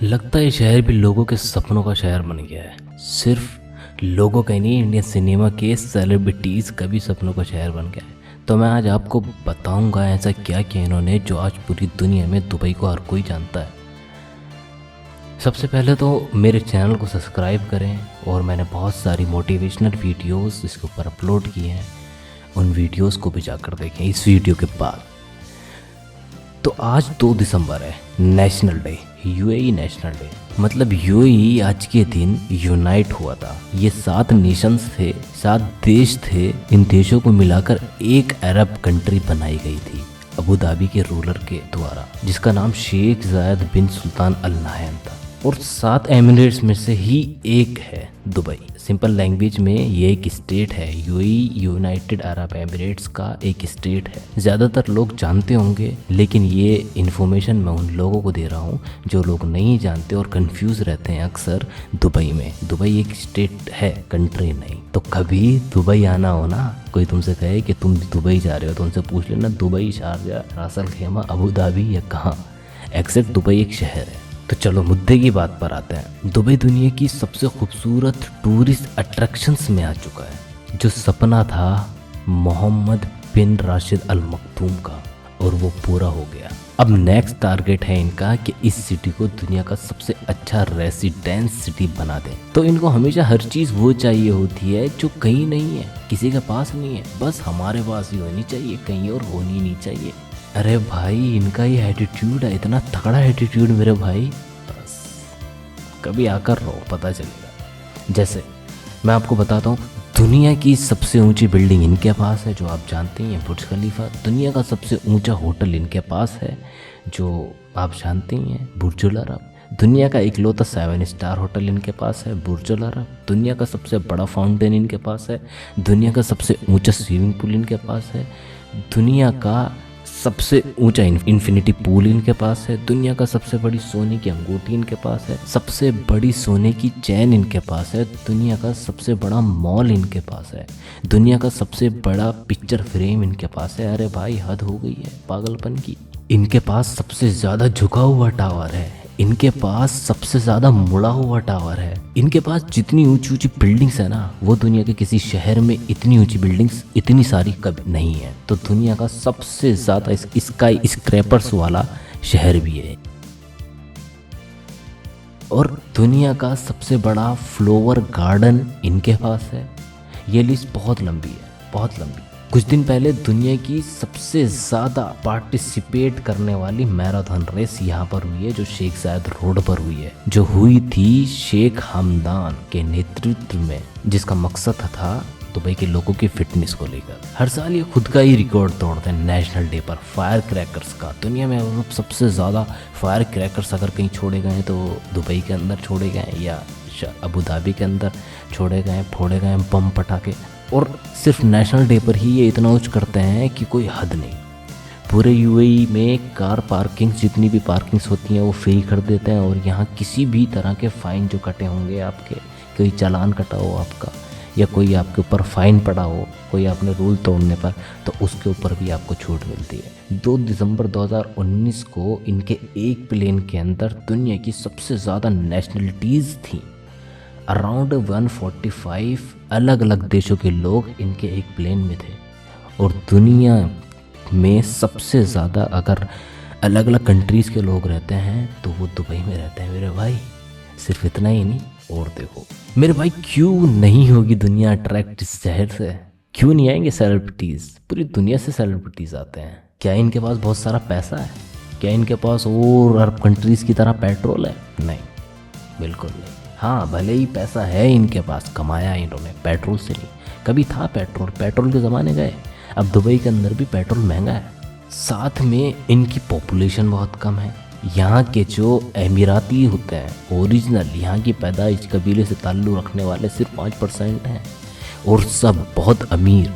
लगता है ये शहर भी लोगों के सपनों का शहर बन गया है। सिर्फ लोगों का ही नहीं, इंडियन सिनेमा के सेलिब्रिटीज़ का भी सपनों का शहर बन गया है। तो मैं आज आपको बताऊंगा ऐसा क्या किया इन्होंने जो आज पूरी दुनिया में दुबई को हर कोई जानता है। सबसे पहले तो मेरे चैनल को सब्सक्राइब करें और मैंने बहुत सारी मोटिवेशनल वीडियोस इसके ऊपर अपलोड किए हैं, उन वीडियोस को भी जाकर देखें इस वीडियो के बाद। तो आज 2 दिसंबर है, national day, UAE national day. मतलब यूएई आज के दिन यूनाइट हुआ था। ये 7 नेशंस थे, 7 देश थे। इन देशों को मिलाकर एक अरब कंट्री बनाई गई थी अबू धाबी के रूलर के द्वारा, जिसका नाम शेख जायद बिन सुल्तान अल नाहयान था। और 7 एमिरेट्स में से ही एक है दुबई। सिंपल लैंग्वेज में ये एक स्टेट है। यूएई यूनाइटेड अरब एमिरेट्स का एक स्टेट है। ज़्यादातर लोग जानते होंगे, लेकिन ये इन्फॉर्मेशन मैं उन लोगों को दे रहा हूँ जो लोग नहीं जानते और कंफ्यूज रहते हैं अक्सर दुबई में। दुबई एक स्टेट है, कंट्री नहीं। तो कभी दुबई आना हो ना, कोई तुमसे कहे कि तुम दुबई जा रहे हो, तो उनसे पूछ लेना दुबई, शारजाह, रासल खेमा, अबू धाबी या कहाँ। एग्जैक्ट दुबई एक शहर है। तो चलो मुद्दे की बात पर आते हैं। दुबई दुनिया की सबसे खूबसूरत टूरिस्ट अट्रैक्शंस में आ चुका है। जो सपना था मोहम्मद बिन राशिद अल मखदूम का, और वो पूरा हो गया। अब नेक्स्ट टारगेट है इनका कि इस सिटी को दुनिया का सबसे अच्छा रेसिडेंस सिटी बना दें। तो इनको हमेशा हर चीज़ वो चाहिए होती है जो कहीं नहीं है, किसी के पास नहीं है, बस हमारे पास ही होनी चाहिए, कहीं और होनी नहीं चाहिए। अरे भाई, इनका ये एटीट्यूड है, इतना तगड़ा एटीट्यूड मेरे भाई, बस कभी आकर रहो, पता चलेगा। जैसे मैं आपको बताता हूँ, दुनिया की सबसे ऊंची बिल्डिंग इनके पास है, जो आप जानते हैं, बुर्ज खलीफा। दुनिया का सबसे ऊंचा होटल इनके पास है, जो आप जानते ही हैं, बुर्ज अल अरब। दुनिया का इकलौता 7 स्टार होटल इनके पास है, बुर्ज अल अरब। दुनिया का सबसे बड़ा फाउंटेन इनके पास है। दुनिया का सबसे ऊंचा स्विमिंग पूल इनके पास है। दुनिया का सबसे ऊंचा इन्फिनिटी पूल इनके पास है। दुनिया का सबसे बड़ी सोने की अंगूठी इनके पास है। सबसे बड़ी सोने की चैन इनके पास है। दुनिया का सबसे बड़ा मॉल इनके पास है। दुनिया का सबसे बड़ा पिक्चर फ्रेम इनके पास है। अरे भाई, हद हो गई है पागलपन की। इनके पास सबसे ज़्यादा झुका हुआ टावर है। इनके पास सबसे ज़्यादा मुड़ा हुआ टावर है। इनके पास जितनी ऊंची ऊंची बिल्डिंग्स है ना, वो दुनिया के किसी शहर में इतनी ऊंची बिल्डिंग्स इतनी सारी कभी नहीं है। तो दुनिया का सबसे ज़्यादा स्काई स्क्रैपर्स वाला शहर भी है। और दुनिया का सबसे बड़ा फ्लावर गार्डन इनके पास है। ये लिस्ट बहुत लंबी है, बहुत लंबी। कुछ दिन पहले दुनिया की सबसे ज़्यादा पार्टिसिपेट करने वाली मैराथन रेस यहाँ पर हुई है, जो शेख जायद रोड पर हुई है, जो हुई थी शेख हमदान के नेतृत्व में, जिसका मकसद था दुबई के लोगों की फिटनेस को लेकर। हर साल ये खुद का ही रिकॉर्ड तोड़ते हैं नेशनल डे पर फायर क्रैकर्स का। दुनिया में मतलब सबसे ज़्यादा फायर क्रैकर्स अगर कहीं छोड़े गए तो दुबई के अंदर छोड़े गए या अबू धाबी के अंदर छोड़े गए, फोड़े गए बम पटाखे। और सिर्फ नेशनल डे पर ही ये इतना उच्च करते हैं कि कोई हद नहीं। पूरे यूएई में कार पार्किंग्स, जितनी भी पार्किंग्स होती हैं, वो फ्री कर देते हैं। और यहाँ किसी भी तरह के फ़ाइन जो कटे होंगे आपके, कोई चालान कटा हो आपका, या कोई आपके ऊपर फ़ाइन पड़ा हो, कोई आपने रूल तोड़ने पर, तो उसके ऊपर भी आपको छूट मिलती है। 2 दिसंबर 2019 को इनके एक प्लेन के अंदर दुनिया की सबसे ज़्यादा नेशनलिटीज़ थी। अराउंड 145 अलग अलग देशों के लोग इनके एक प्लेन में थे। और दुनिया में सबसे ज़्यादा अगर अलग अलग कंट्रीज़ के लोग रहते हैं तो वो दुबई में रहते हैं मेरे भाई। सिर्फ इतना ही नहीं, और देखो मेरे भाई, क्यों नहीं होगी दुनिया अट्रैक्ट इस शहर से? क्यों नहीं आएंगे सेलिब्रिटीज़? पूरी दुनिया से सेलिब्रिटीज़ आते हैं। क्या इनके पास बहुत सारा पैसा है? क्या इनके पास और अरब कंट्रीज़ की तरह पेट्रोल है? नहीं, बिल्कुल नहीं। हाँ, भले ही पैसा है इनके पास, कमाया है इन्होंने पेट्रोल से नहीं। कभी था पेट्रोल के ज़माने गए। अब दुबई के अंदर भी पेट्रोल महंगा है। साथ में इनकी पॉपुलेशन बहुत कम है। यहाँ के जो अमीराती होते हैं, ओरिजिनल यहाँ की पैदाइश कबीले से ताल्लुक़ रखने वाले, सिर्फ 5% हैं। और सब बहुत अमीर।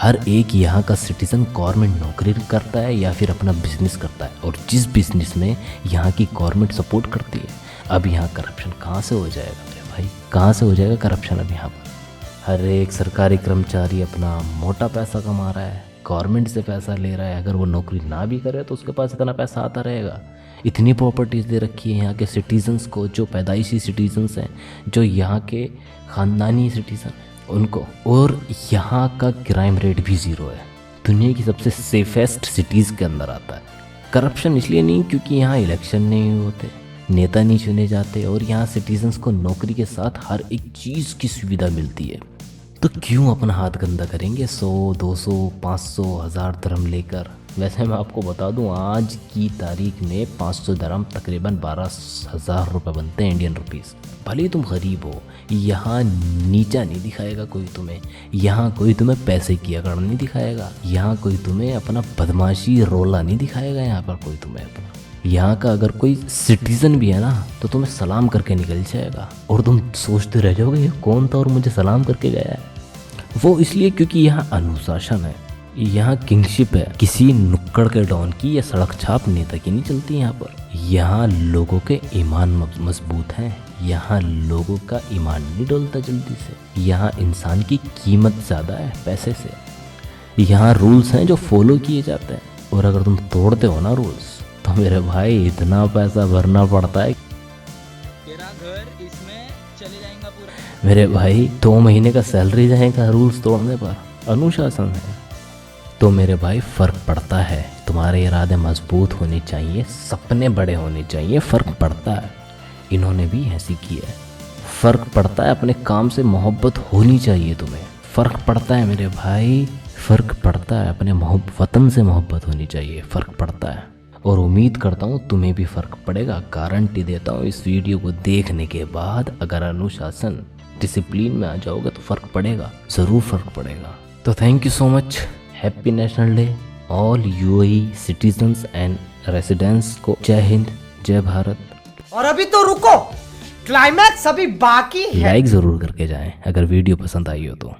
हर एक यहाँ का सिटीज़न गवर्नमेंट नौकरी करता है या फिर अपना बिजनेस करता है। और जिस बिजनेस में यहाँ की गवर्नमेंट सपोर्ट करती है। अब यहाँ करप्शन कहाँ से हो जाएगा मेरे भाई? कहाँ से हो जाएगा करप्शन? अब यहाँ पर हर एक सरकारी कर्मचारी अपना मोटा पैसा कमा रहा है, गवर्नमेंट से पैसा ले रहा है। अगर वो नौकरी ना भी करे तो उसके पास इतना पैसा आता रहेगा। इतनी प्रॉपर्टीज़ दे रखी है यहाँ के सिटीजन्स को, जो पैदाइशी सिटीजन्स हैं, जो यहाँ के ख़ानदानी सिटीज़न उनको। और यहाँ का क्राइम रेट भी ज़ीरो है, दुनिया की सबसे सेफेस्ट सिटीज़ के अंदर आता है। करप्शन इसलिए नहीं क्योंकि यहाँ इलेक्शन नहीं होते, नेता नहीं चुने जाते, और यहाँ सिटीजन्स को नौकरी के साथ हर एक चीज़ की सुविधा मिलती है। तो क्यों अपना हाथ गंदा करेंगे 100, 200, 500, 1000 दरम लेकर। वैसे मैं आपको बता दूं, आज की तारीख में 500 दरम तकरीबन 12,000 रुपये बनते हैं इंडियन रुपीस। भले ही तुम गरीब हो, यहाँ नीचा नहीं दिखाएगा कोई तुम्हें, यहाँ कोई तुम्हें पैसे की अकड़ नहीं दिखाएगा, यहाँ कोई तुम्हें अपना बदमाशी रोला नहीं दिखाएगा, यहाँ पर कोई तुम्हें अपना। यहाँ का अगर कोई सिटीज़न भी है ना तो तुम्हें सलाम करके निकल जाएगा, और तुम सोचते रह जाओगे ये कौन था और मुझे सलाम करके गया है। वो इसलिए क्योंकि यहाँ अनुशासन है, यहाँ किंगशिप है। किसी नुक्कड़ के डॉन की या सड़क छाप नेता की नहीं चलती यहाँ पर। यहाँ लोगों के ईमान मजबूत हैं, यहाँ लोगों का ईमान नहीं डोलता जल्दी से। यहाँ इंसान की कीमत ज़्यादा है पैसे से। यहाँ रूल्स हैं जो फॉलो किए जाते हैं, और अगर तुम तोड़ते हो ना रूल्स तो मेरे भाई इतना पैसा भरना पड़ता है, तेरा घर इसमें चले जाएगा पूरा। मेरे भाई 2 महीने का सैलरी जाएगा रूल्स तोड़ने पर। अनुशासन है तो मेरे भाई फ़र्क पड़ता है। तुम्हारे इरादे मजबूत होने चाहिए, सपने बड़े होने चाहिए, फ़र्क पड़ता है। इन्होंने भी ऐसी किया है। फ़र्क पड़ता है, अपने काम से मोहब्बत होनी चाहिए तुम्हें। फ़र्क पड़ता है मेरे भाई, फ़र्क पड़ता है, अपने वतन से मोहब्बत होनी चाहिए, फ़र्क पड़ता है। और उम्मीद करता हूँ तुम्हें भी फ़र्क पड़ेगा। गारंटी देता हूँ इस वीडियो को देखने के बाद अगर अनुशासन डिसिप्लिन में आ जाओगे तो फ़र्क पड़ेगा, ज़रूर फ़र्क पड़ेगा। तो thank you so much. Happy national day all UAE citizens and residents को। जय हिंद, जय भारत। और अभी तो रुको, क्लाइमैक्स अभी बाकी है। लाइक ज़रूर करके जाएं अगर वीडियो पसंद आई हो तो।